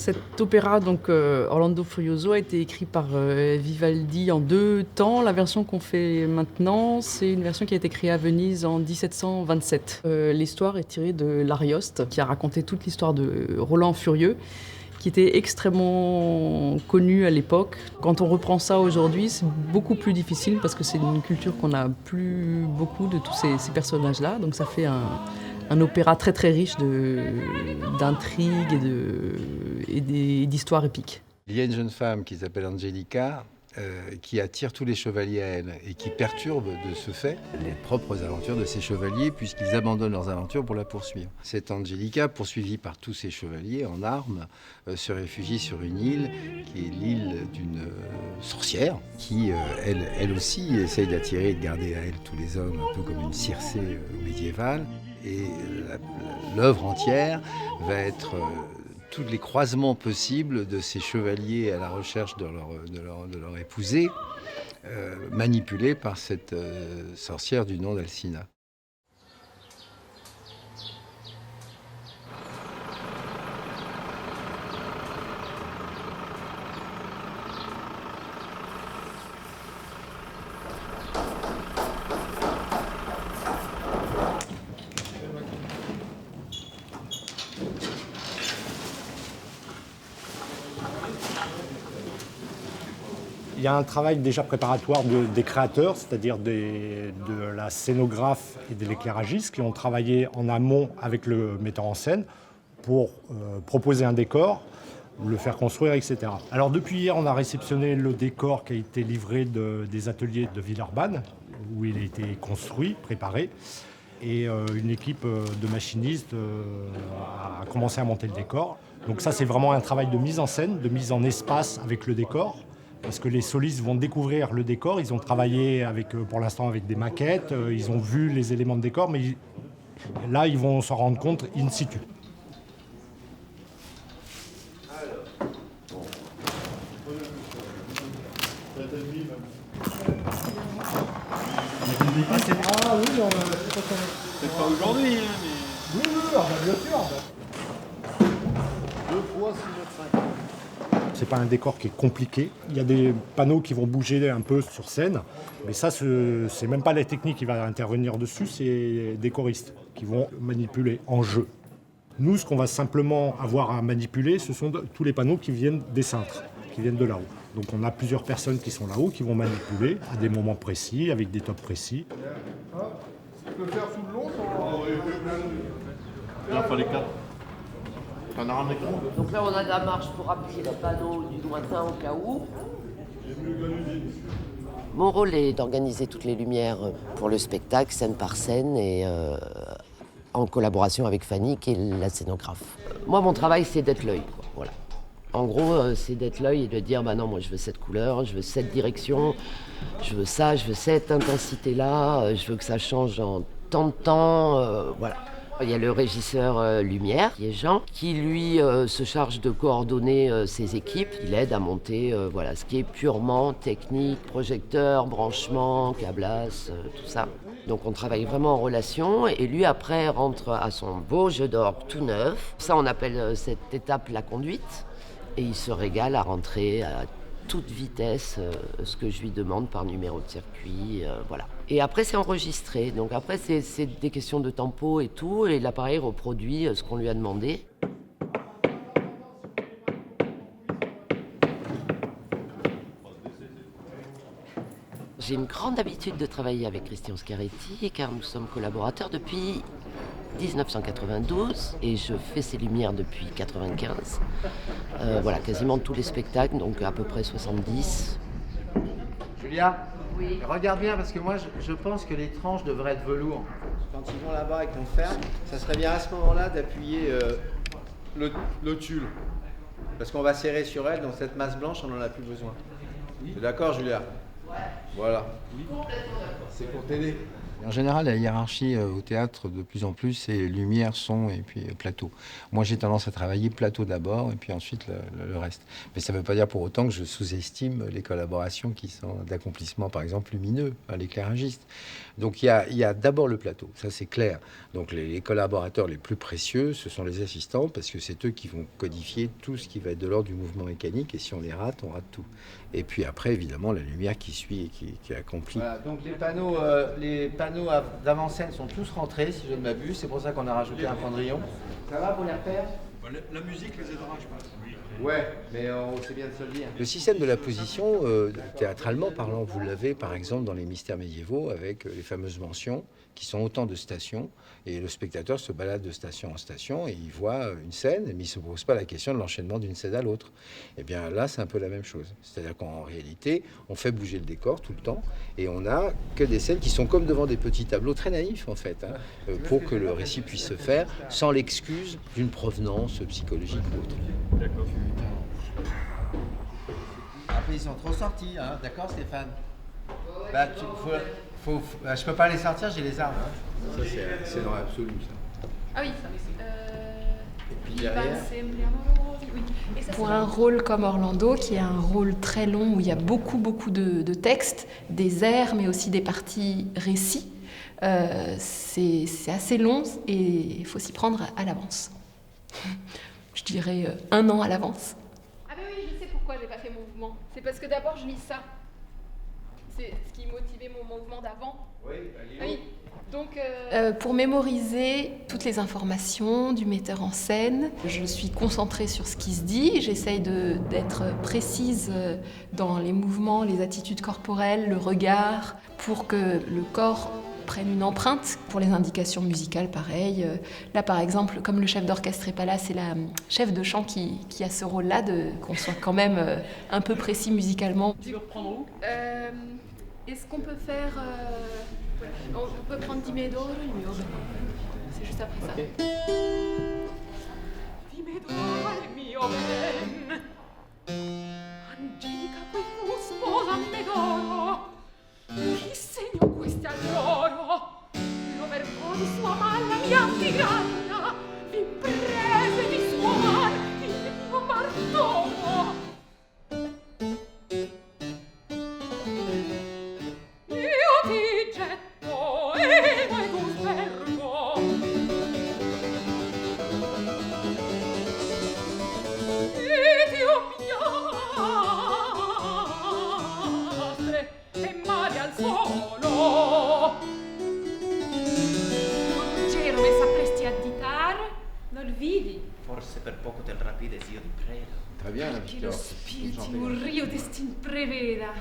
Cet opéra, donc Orlando Furioso, a été écrit par Vivaldi en 2 temps. La version qu'on fait maintenant, c'est une version qui a été créée à Venise en 1727. L'histoire est tirée de l'Arioste, qui a raconté toute l'histoire de Roland Furieux, qui était extrêmement connu à l'époque. Quand on reprend ça aujourd'hui, c'est beaucoup plus difficile parce que c'est une culture qu'on n'a plus beaucoup de tous ces personnages-là. Donc ça fait un opéra très très riche d'intrigues et d'histoires épiques. Il y a une jeune femme qui s'appelle Angelica, qui attire tous les chevaliers à elle et qui perturbe de ce fait les propres aventures de ces chevaliers puisqu'ils abandonnent leurs aventures pour la poursuivre. Cette Angelica, poursuivie par tous ces chevaliers en armes, se réfugie sur une île qui est l'île d'une sorcière qui, elle aussi, essaye d'attirer et de garder à elle tous les hommes, un peu comme une Circé médiévale. Et l'œuvre entière va être tous les croisements possibles de ces chevaliers à la recherche de leur épousée, manipulés par cette sorcière du nom d'Alcina. Il y a un travail déjà préparatoire des créateurs, c'est-à-dire de la scénographe et de l'éclairagiste qui ont travaillé en amont avec le metteur en scène pour proposer un décor, le faire construire, etc. Alors depuis hier, on a réceptionné le décor qui a été livré des ateliers de Villeurbanne, où il a été construit, préparé. Et une équipe de machinistes a commencé à monter le décor. Donc ça, c'est vraiment un travail de mise en scène, de mise en espace avec le décor. Parce que les solistes vont découvrir le décor. Ils ont travaillé pour l'instant avec des maquettes, ils ont vu les éléments de décor, mais là, ils vont s'en rendre compte in situ. Ah oui, c'est pas aujourd'hui, hein, mais... Oui, bien sûr. 2 fois 6,5 m. C'est pas un décor qui est compliqué. Il y a des panneaux qui vont bouger un peu sur scène, mais ça, c'est même pas la technique qui va intervenir dessus, c'est les décoristes qui vont manipuler en jeu. Nous, ce qu'on va simplement avoir à manipuler, ce sont tous les panneaux qui viennent des cintres, qui viennent de là-haut. Donc on a plusieurs personnes qui sont là-haut, qui vont manipuler à des moments précis, avec des tops précis. Tu peux faire sous le long sans... Il en fallait 4. T'en as ramené combien? Donc là, on a de la marche pour appuyer le panneau du lointain au cas où. Mon rôle est d'organiser toutes les lumières pour le spectacle, scène par scène, et en collaboration avec Fanny, qui est la scénographe. Moi, mon travail, c'est d'être l'œil. Voilà. En gros, c'est d'être l'œil et de dire, bah non, moi, je veux cette couleur, je veux cette direction, je veux ça, je veux cette intensité-là, je veux que ça change en tant de temps, voilà. Il y a le régisseur lumière, qui est Jean, qui lui se charge de coordonner ses équipes. Il aide à monter voilà, ce qui est purement technique, projecteur, branchement, câblage, tout ça. Donc on travaille vraiment en relation et lui après rentre à son beau jeu d'or tout neuf. Ça on appelle cette étape la conduite et il se régale à rentrer à toute vitesse ce que je lui demande par numéro de circuit, voilà. Et après c'est enregistré, donc après c'est des questions de tempo et tout, et l'appareil reproduit ce qu'on lui a demandé. J'ai une grande habitude de travailler avec Christian Scaretti, car nous sommes collaborateurs depuis 1992 et je fais ses lumières depuis 1995. Voilà, quasiment tous les spectacles, donc à peu près 70. Julia, Oui. regarde bien parce que moi je pense que les tranches devraient être velours. Quand ils vont là-bas et qu'on ferme, ça serait bien à ce moment-là d'appuyer le tulle. Parce qu'on va serrer sur elle, donc cette masse blanche, on n'en a plus besoin. Oui. T'es d'accord, Julia? Ouais. Voilà. Oui. Complètement d'accord. C'est pour t'aider. En général, la hiérarchie au théâtre, de plus en plus, c'est lumière, son et puis plateau. Moi, j'ai tendance à travailler plateau d'abord et puis ensuite le reste. Mais ça ne veut pas dire pour autant que je sous-estime les collaborations qui sont d'accomplissement, par exemple, lumineux, l'éclairagiste. Donc, il y a d'abord le plateau, ça c'est clair. Donc, les collaborateurs les plus précieux, ce sont les assistants, parce que c'est eux qui vont codifier tout ce qui va être de l'ordre du mouvement mécanique, et si on les rate, on rate tout. Et puis après, évidemment, la lumière qui suit et qui accomplit. Voilà, donc les panneaux d'avant-scène sont tous rentrés, si je ne m'abuse. C'est pour ça qu'on a rajouté un pendrillon. Ça va pour les repères? La musique les aidera, je pense. Ouais, mais c'est bien de se le dire. Le système de la position, théâtralement parlant, vous l'avez par exemple dans les mystères médiévaux avec les fameuses mentions qui sont autant de stations, et le spectateur se balade de station en station et il voit une scène, mais il ne se pose pas la question de l'enchaînement d'une scène à l'autre. Et bien là, c'est un peu la même chose. C'est-à-dire qu'en réalité, on fait bouger le décor tout le temps et on n'a que des scènes qui sont comme devant des petits tableaux très naïfs en fait, pour que le récit puisse se faire sans l'excuse d'une provenance psychologique ou autre. D'accord. Après, ils sont trop sortis, hein, d'accord Stéphane? Bah, je peux pas les sortir, j'ai les armes. Ça, c'est dans l'absolu, ça. Ah oui, Et puis il derrière... oui. Et ça, Pour un rôle comme Orlando, qui est un rôle très long où il y a beaucoup de textes, des airs, mais aussi des parties récits, c'est assez long et il faut s'y prendre à l'avance. Je dirais 1 an à l'avance. Ah ben oui, je sais pourquoi j'ai pas fait mon mouvement. C'est parce que d'abord je lis ça. C'est ce qui motivait mon mouvement d'avant. Oui, Oui. Donc, Pour mémoriser toutes les informations du metteur en scène, je suis concentrée sur ce qui se dit, j'essaye d'être précise dans les mouvements, les attitudes corporelles, le regard, pour que le corps prenne une empreinte. Pour les indications musicales, pareil. Là, par exemple, comme le chef d'orchestre n'est pas là, c'est la chef de chant qui a ce rôle-là, qu'on soit quand même un peu précis musicalement. Tu veux reprendre où? est-ce qu'on peut faire... on peut prendre Dimedoro, il mio bene. C'est juste après ça. Dimedoro, il mio bene. Angelica qui fu sposa a Medoro. Chi segno questi all'oro? Lo vergò di sua man la mia tiranna. Vi prese di sua man il mio martorio. Io ti getto e vai tu svergo. E ti piastre e mari al suolo. Gero me sapresti additare? Non vidi? Forse per poco del rapide zio di preda. Très bien, là, Che lo spirito un rio destin preveda.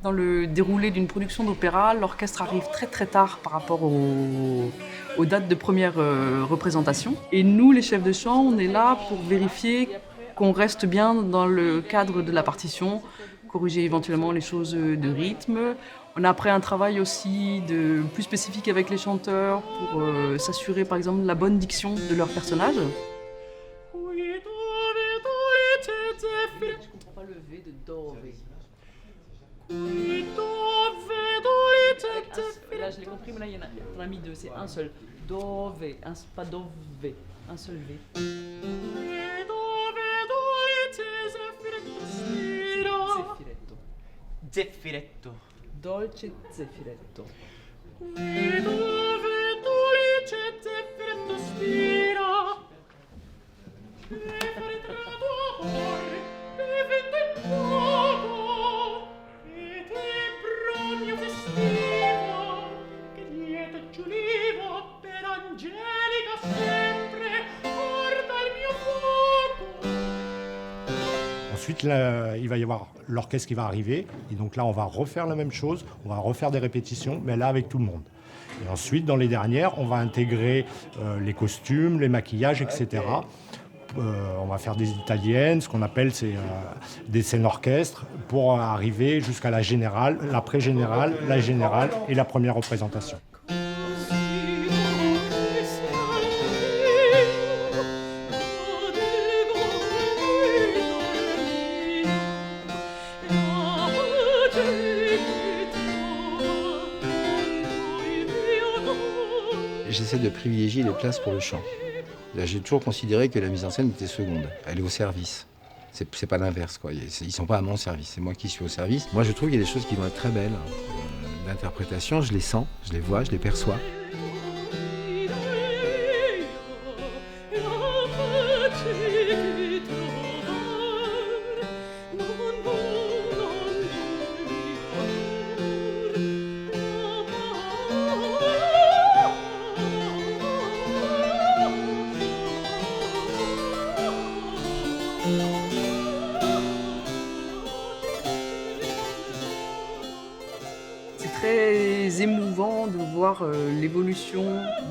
Dans le déroulé d'une production d'opéra, l'orchestre arrive très très tard par rapport aux dates de première représentation. Et nous, les chefs de chant, on est là pour vérifier qu'on reste bien dans le cadre de la partition, corriger éventuellement les choses de rythme. On a après un travail aussi plus spécifique avec les chanteurs pour s'assurer par exemple de la bonne diction de leur personnage. Je ne comprends pas le V de Dove. Là, je l'ai compris, mais là, il y en a mis 2, c'est un seul. Dove, pas Dove, un seul V. Zeffiretto. Zeffiretto. Dolce zeffiretto. Ensuite, là, il va y avoir l'orchestre qui va arriver. Et donc là, on va refaire la même chose. On va refaire des répétitions, mais là, avec tout le monde. Et ensuite, dans les dernières, on va intégrer les costumes, les maquillages, etc. On va faire des italiennes, ce qu'on appelle des scènes orchestres, pour arriver jusqu'à la générale, la pré-générale, la générale et la première représentation. j'essaie de privilégier les places pour le chant. J'ai toujours considéré que la mise en scène était seconde, elle est au service. C'est pas l'inverse, quoi. Ils sont pas à mon service, c'est moi qui suis au service. Moi, je trouve qu'il y a des choses qui vont être très belles. L'interprétation, je les sens, je les vois, je les perçois. C'est très émouvant de voir l'évolution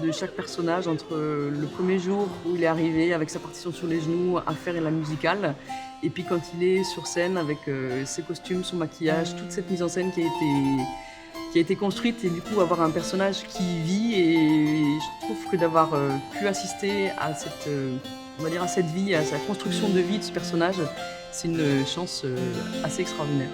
de chaque personnage entre le premier jour où il est arrivé avec sa partition sur les genoux à faire la musicale et puis quand il est sur scène avec ses costumes, son maquillage, toute cette mise en scène qui a été construite et du coup avoir un personnage qui vit et je trouve que d'avoir pu assister à cette, on va dire à cette vie, à sa construction de vie de ce personnage, c'est une chance assez extraordinaire.